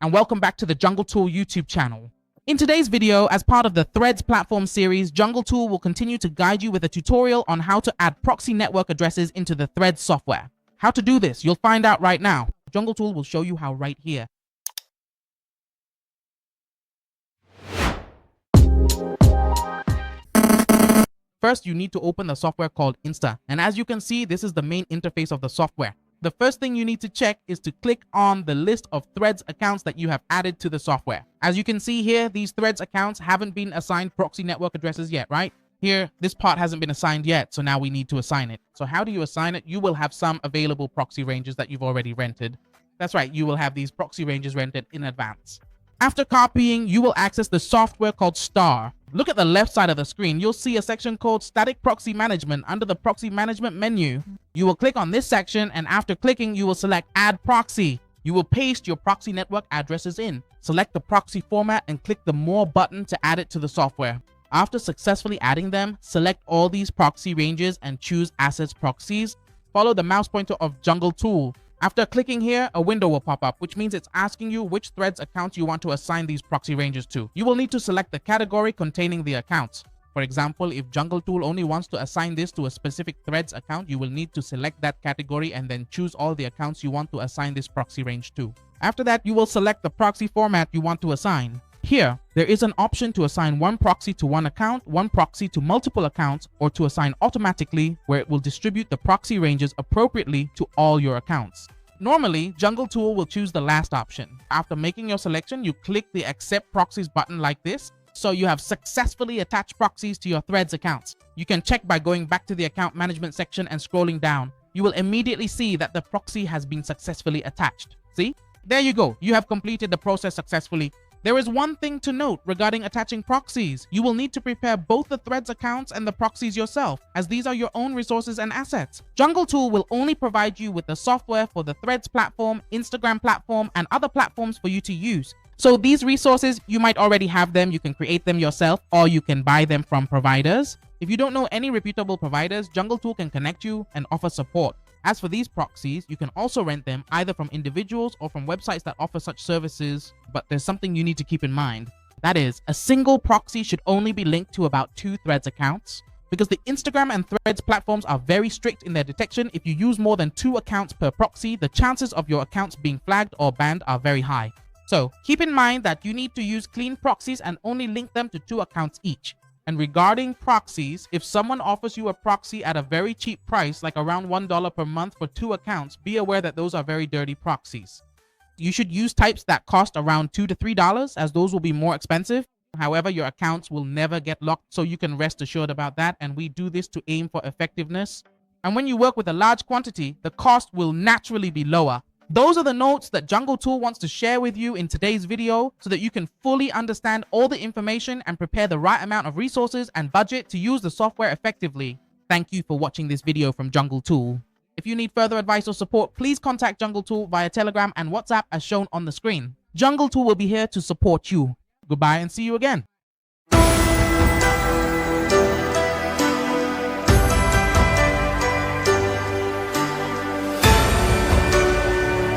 and welcome back to the Jungle Tool YouTube channel. In today's video, as part of the Threads platform series, Jungle Tool will continue to guide you with a tutorial on how to add proxy network addresses into the Threads software. How to do this, you'll find out right now. Jungle Tool will show you how right here. First, you need to open the software called Insta, and as you can see, this is the main interface of the software. The first thing you need to check is to click on the list of Threads accounts that you have added to the software. As you can see here, these Threads accounts haven't been assigned proxy network addresses yet, right? Here, this part hasn't been assigned yet, so now we need to assign it. So how do you assign it? You will have some available proxy ranges that you've already rented. That's right, you will have these proxy ranges rented in advance. After copying, you will access the software called Star. Look at the left side of the screen. You'll see a section called Static Proxy Management under the Proxy Management menu. You will click on this section, and after clicking, you will select Add Proxy. You will paste your proxy network addresses in. Select the proxy format and click the More button to add it to the software. After successfully adding them, select all these proxy ranges and choose Assets Proxies. Follow the mouse pointer of Jungle Tool. After clicking here, a window will pop up, which means it's asking you which Threads accounts you want to assign these proxy ranges to. You will need to select the category containing the accounts. For example, if Jungle Tool only wants to assign this to a specific Threads account, you will need to select that category and then choose all the accounts you want to assign this proxy range to. After that, you will select the proxy format you want to assign. Here, there is an option to assign one proxy to one account, one proxy to multiple accounts, or to assign automatically, where it will distribute the proxy ranges appropriately to all your accounts. Normally, Jungle Tool will choose the last option. After making your selection, you click the Accept Proxies button like this, so you have successfully attached proxies to your Threads accounts. You can check by going back to the account management section and scrolling down. You will immediately see that the proxy has been successfully attached. See? There you go. You have completed the process successfully. There is one thing to note regarding attaching proxies. You will need to prepare both the Threads accounts and the proxies yourself, as these are your own resources and assets. Jungle Tool will only provide you with the software for the Threads platform, Instagram platform, and other platforms for you to use. So these resources, you might already have them, you can create them yourself, or you can buy them from providers. If you don't know any reputable providers, Jungle Tool can connect you and offer support. As for these proxies, you can also rent them either from individuals or from websites that offer such services, but there's something you need to keep in mind. That is, a single proxy should only be linked to about 2 Threads accounts, because the Instagram and Threads platforms are very strict in their detection. If you use more than 2 accounts per proxy, the chances of your accounts being flagged or banned are very high. So keep in mind that you need to use clean proxies and only link them to 2 accounts each. And regarding proxies, if someone offers you a proxy at a very cheap price, like around $1 per month for 2 accounts, be aware that those are very dirty proxies. You should use types that cost around $2 to $3, as those will be more expensive. However, your accounts will never get locked, so you can rest assured about that, and we do this to aim for effectiveness. And when you work with a large quantity, the cost will naturally be lower. Those are the notes that Jungle Tool wants to share with you in today's video so that you can fully understand all the information and prepare the right amount of resources and budget to use the software effectively. Thank you for watching this video from Jungle Tool. If you need further advice or support, please contact Jungle Tool via Telegram and WhatsApp as shown on the screen. Jungle Tool will be here to support you. Goodbye and see you again.